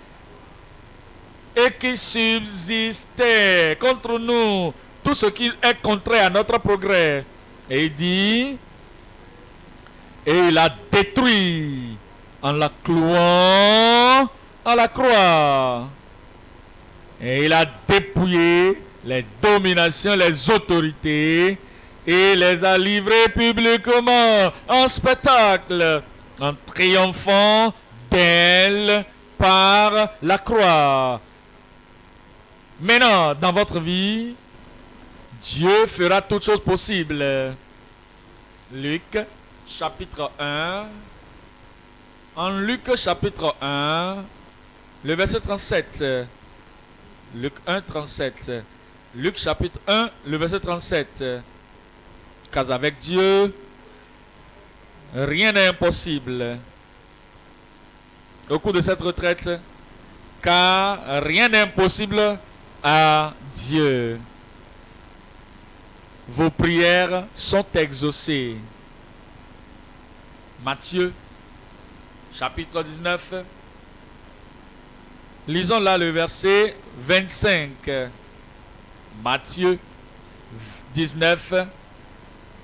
et qui subsistait contre nous, tout ce qui est contraire à notre progrès. Et il dit, et il a détruit en la clouant à la croix. Et il a dépouillé les dominations, les autorités, et les a livrés publiquement en spectacle, en triomphant d'elle par la croix. Maintenant, dans votre vie, Dieu fera toutes choses possibles. Luc, chapitre 1. En Luc, chapitre 1, le verset 37. Luc 1, 37. Luc, chapitre 1, le verset 37. Car avec Dieu, rien n'est impossible. Au cours de cette retraite, car rien n'est impossible à Dieu. Vos prières sont exaucées. Matthieu, chapitre 19. Lisons là le verset 25. Matthieu 19,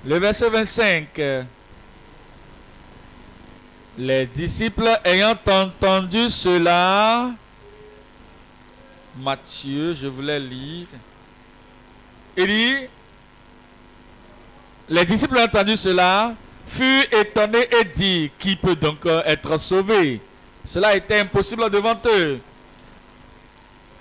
le verset 25. Les disciples ayant entendu cela, Matthieu, je voulais lire. Il dit, les disciples ayant entendu cela, furent étonnés et dit, qui peut donc être sauvé? Cela était impossible devant eux.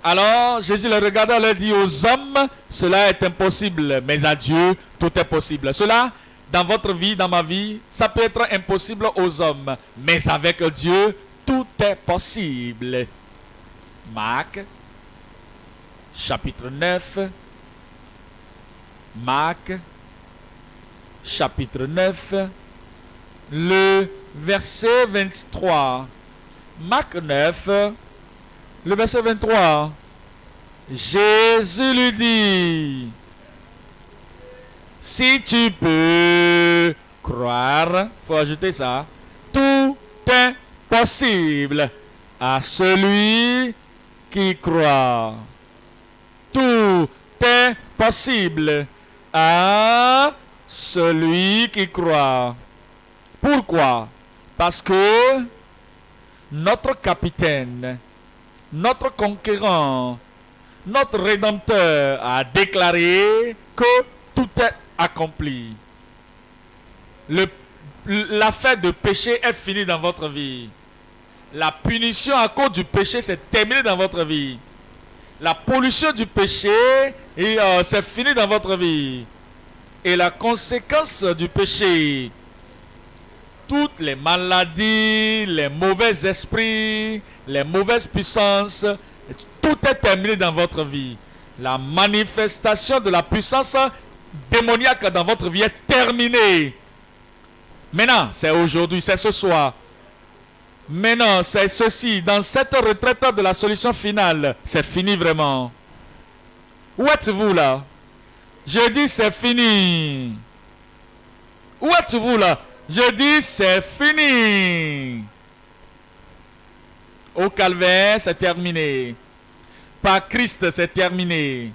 Alors Jésus les regarda et leur dit, aux hommes, cela est impossible, mais à Dieu, tout est possible. Cela, dans votre vie, dans ma vie, ça peut être impossible aux hommes, mais avec Dieu, tout est possible. Marc, chapitre 9. Marc, chapitre 9, le verset 23. Marc 9, le verset 23. Jésus lui dit, si tu peux croire, il faut ajouter ça, tout est possible à celui qui croit. Tout est possible à celui qui croit. Pourquoi? Parce que notre capitaine, notre conquérant, notre Rédempteur a déclaré que tout est accompli. L'affaire de péché est finie dans votre vie. La punition à cause du péché s'est terminée dans votre vie. La pollution du péché c'est fini dans votre vie. Et la conséquence du péché, toutes les maladies, les mauvais esprits, les mauvaises puissances, tout est terminé dans votre vie. La manifestation de la puissance démoniaque dans votre vie est terminée. Maintenant, c'est aujourd'hui, c'est ce soir. Maintenant, c'est ceci. Dans cette retraite de la solution finale, c'est fini vraiment. Où êtes-vous là? Je dis c'est fini. Où êtes-vous là? Je dis c'est fini. Au calvaire, c'est terminé. Par Christ, c'est terminé.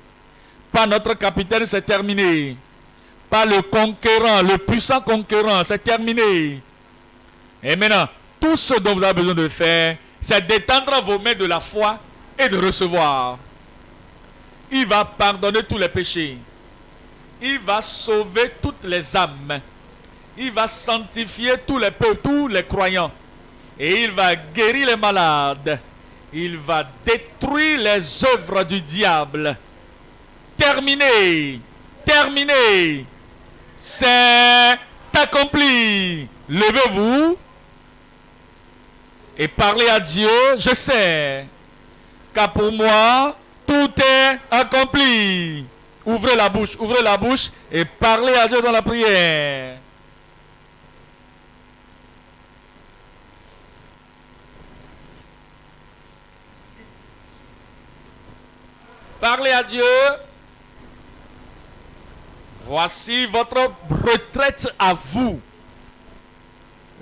Par notre capitaine, c'est terminé. Par le conquérant, le puissant conquérant, c'est terminé. Et maintenant, tout ce dont vous avez besoin de faire, c'est d'étendre vos mains de la foi et de recevoir. Il va pardonner tous les péchés. Il va sauver toutes les âmes. Il va sanctifier tous les peuples, tous les croyants. Et il va guérir les malades. Il va détruire les œuvres du diable. Terminé. Terminé. C'est accompli. Levez-vous et parlez à Dieu. Je sais, car pour moi, tout est accompli. ouvrez la bouche et parlez à Dieu dans la prière. Parlez à Dieu. Voici votre retraite à vous.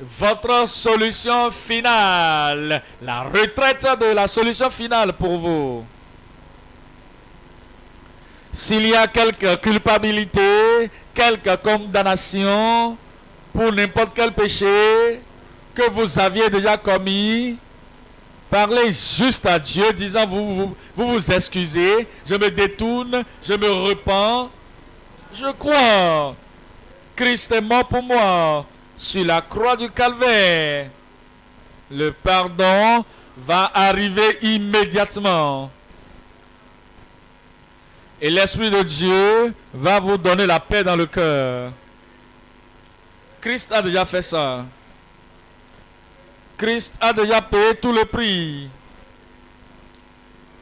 Votre solution finale. La retraite de la solution finale pour vous. S'il y a quelque culpabilité, quelque condamnation pour n'importe quel péché que vous aviez déjà commis, parlez juste à Dieu, disant vous excusez, je me détourne, je me repens. Je crois, Christ est mort pour moi sur la croix du Calvaire. Le pardon va arriver immédiatement. Et l'Esprit de Dieu va vous donner la paix dans le cœur. Christ a déjà fait ça. Christ a déjà payé tout le prix.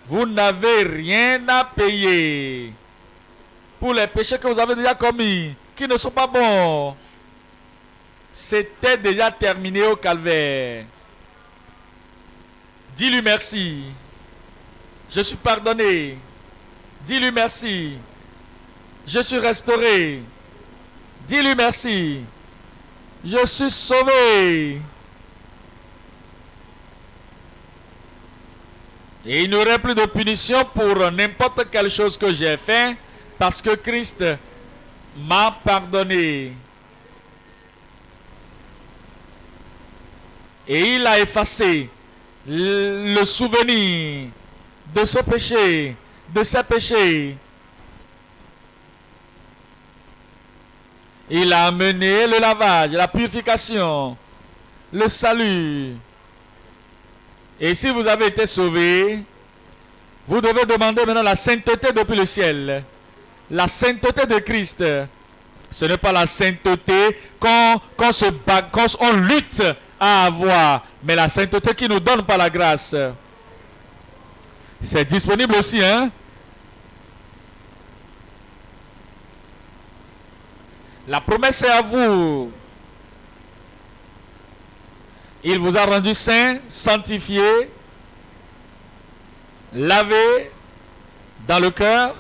Vous n'avez rien à payer pour les péchés que vous avez déjà commis, qui ne sont pas bons. C'était déjà terminé au calvaire. Dis-lui merci. Je suis pardonné. Dis-lui merci. Je suis restauré. Dis-lui merci. Je suis sauvé. Et il n'y aurait plus de punition pour n'importe quelle chose que j'ai fait parce que Christ m'a pardonné. Et il a effacé le souvenir de ce péché, de ces péchés. Il a amené le lavage, la purification, le salut. Et si vous avez été sauvé, vous devez demander maintenant la sainteté depuis le ciel. La sainteté de Christ. Ce n'est pas la sainteté qu'on lutte à avoir, mais la sainteté qui nous donne par la grâce. C'est disponible aussi, hein? La promesse est à vous. Il vous a rendu saint, sanctifié, lavé dans le cœur,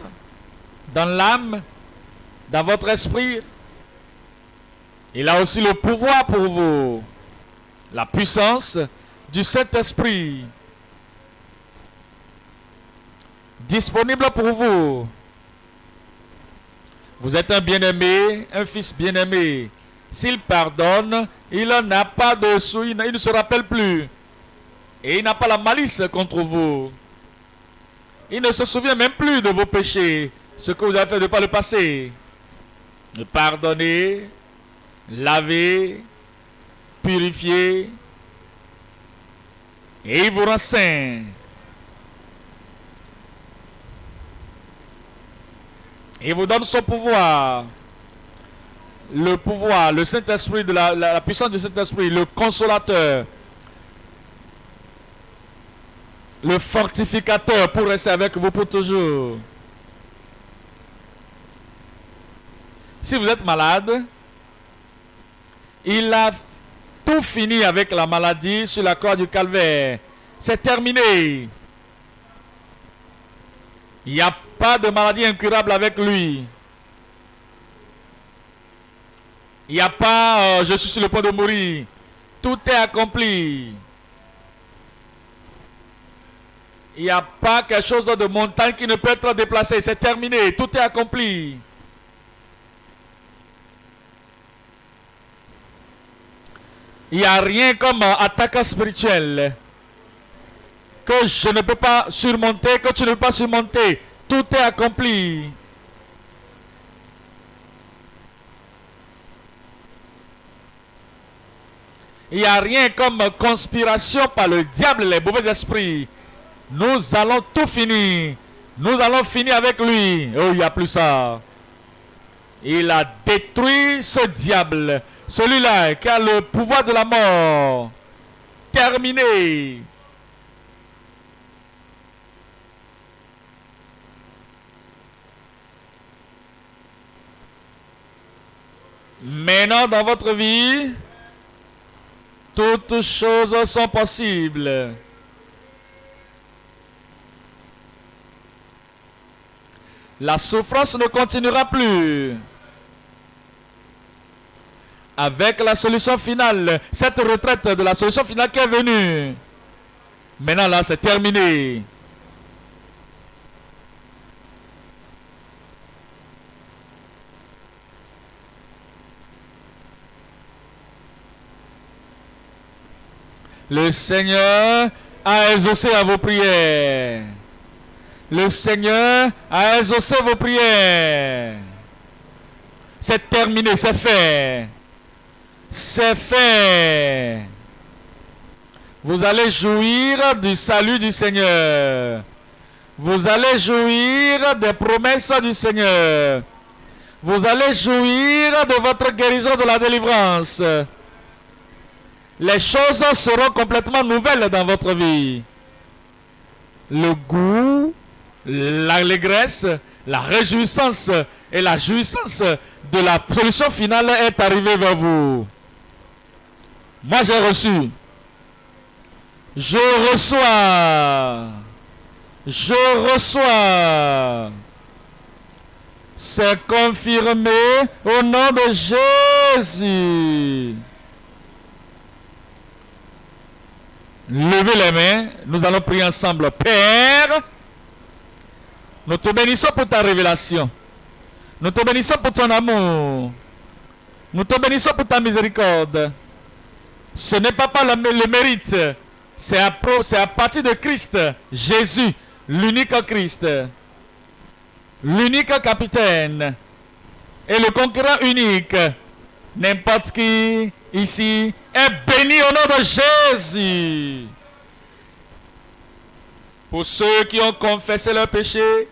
dans l'âme, dans votre esprit. Il a aussi le pouvoir pour vous, la puissance du Saint-Esprit, disponible pour vous. Vous êtes un bien-aimé, un fils bien-aimé. S'il pardonne, il n'a pas de soucis, il ne se rappelle plus. Et il n'a pas la malice contre vous. Il ne se souvient même plus de vos péchés, ce que vous avez fait de par le passé. Pardonnez, lavez, purifiez, et il vous rend saint. Il vous donne son pouvoir. Le pouvoir, le Saint-Esprit, la puissance du Saint-Esprit, le consolateur, le fortificateur pour rester avec vous pour toujours. Si vous êtes malade, il a tout fini avec la maladie sur la croix du Calvaire. C'est terminé. Il n'y a pas de maladie incurable avec lui. Il n'y a pas je suis sur le point de mourir. Tout est accompli. Il n'y a pas quelque chose de montagne qui ne peut être déplacé. C'est terminé. Tout est accompli. Il n'y a rien comme attaque spirituelle que je ne peux pas surmonter, que tu ne peux pas surmonter. Tout est accompli. Il n'y a rien comme conspiration par le diable, les mauvais esprits. Nous allons tout finir. Nous allons finir avec lui. Oh, il n'y a plus ça. Il a détruit ce diable. Celui-là qui a le pouvoir de la mort. Terminé. Maintenant, dans votre vie, toutes choses sont possibles. La souffrance ne continuera plus. Avec la solution finale, cette retraite de la solution finale qui est venue. Maintenant là, c'est terminé. Le Seigneur a exaucé à vos prières. Le Seigneur a exaucé vos prières. C'est terminé, c'est fait. C'est fait. Vous allez jouir du salut du Seigneur. Vous allez jouir des promesses du Seigneur. Vous allez jouir de votre guérison, de la délivrance. Les choses seront complètement nouvelles dans votre vie. Le goût, l'allégresse, la réjouissance et la jouissance de la solution finale est arrivée vers vous. Moi, j'ai reçu. Je reçois. Je reçois. C'est confirmé au nom de Jésus. Levez les mains, nous allons prier ensemble. Père, nous te bénissons pour ta révélation. Nous te bénissons pour ton amour. Nous te bénissons pour ta miséricorde. Ce n'est pas par le mérite, c'est à partir de Christ, Jésus, l'unique Christ, l'unique capitaine et le conquérant unique. N'importe qui ici est béni au nom de Jésus. Pour ceux qui ont confessé leurs péchés,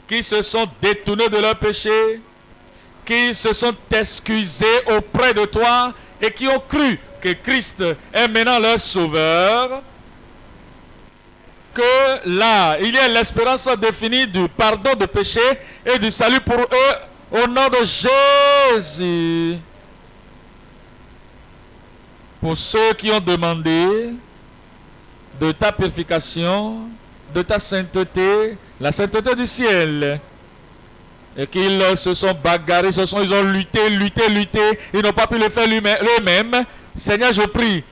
qui se sont détournés de leurs péchés, qui se sont excusés auprès de toi et qui ont cru que Christ est maintenant leur sauveur, que là, il y a l'espérance définie du pardon de péché et du salut pour eux au nom de Jésus. Pour ceux qui ont demandé de ta purification, de ta sainteté, la sainteté du ciel, et qu'ils se sont bagarrés, ils ont lutté, ils n'ont pas pu le faire eux-mêmes. Seigneur, je prie,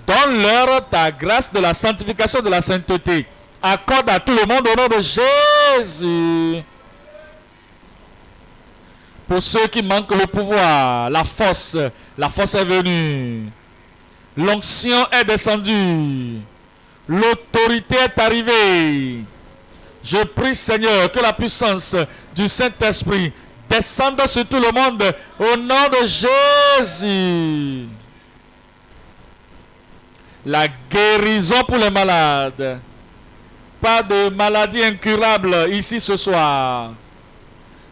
donne-leur ta grâce de la sanctification, de la sainteté. Accorde à tout le monde au nom de Jésus. Pour ceux qui manquent le pouvoir, la force est venue. L'onction est descendue. L'autorité est arrivée. Je prie, Seigneur, que la puissance du Saint-Esprit descende sur tout le monde au nom de Jésus. La guérison pour les malades. Pas de maladie incurable ici ce soir.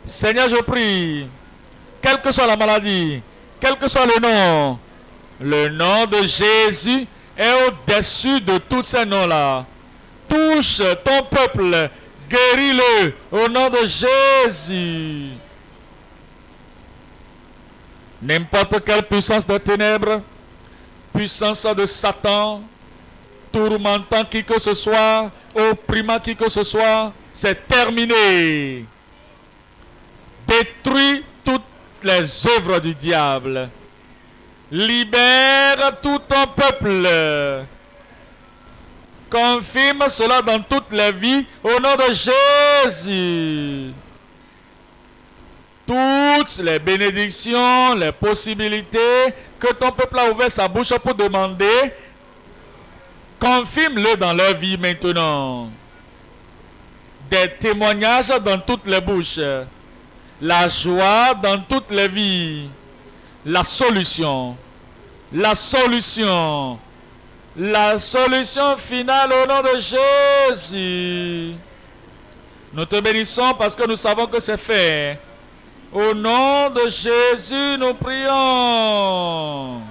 Seigneur, je prie, quelle que soit la maladie, quel que soit le nom de Jésus est au-dessus de tous ces noms-là. Touche ton peuple, guéris-le au nom de Jésus. N'importe quelle puissance de ténèbres, puissance de Satan, tourmentant qui que ce soit, opprimant qui que ce soit, c'est terminé. Détruis toutes les œuvres du diable. Libère tout ton peuple. Confirme cela dans toutes les vies au nom de Jésus. Toutes les bénédictions, les possibilités que ton peuple a ouvert sa bouche pour demander, confirme-le dans leur vie maintenant. Des témoignages dans toutes les bouches. La joie dans toutes les vies. La solution finale au nom de Jésus. Nous te bénissons parce que nous savons que c'est fait. Au nom de Jésus, nous prions.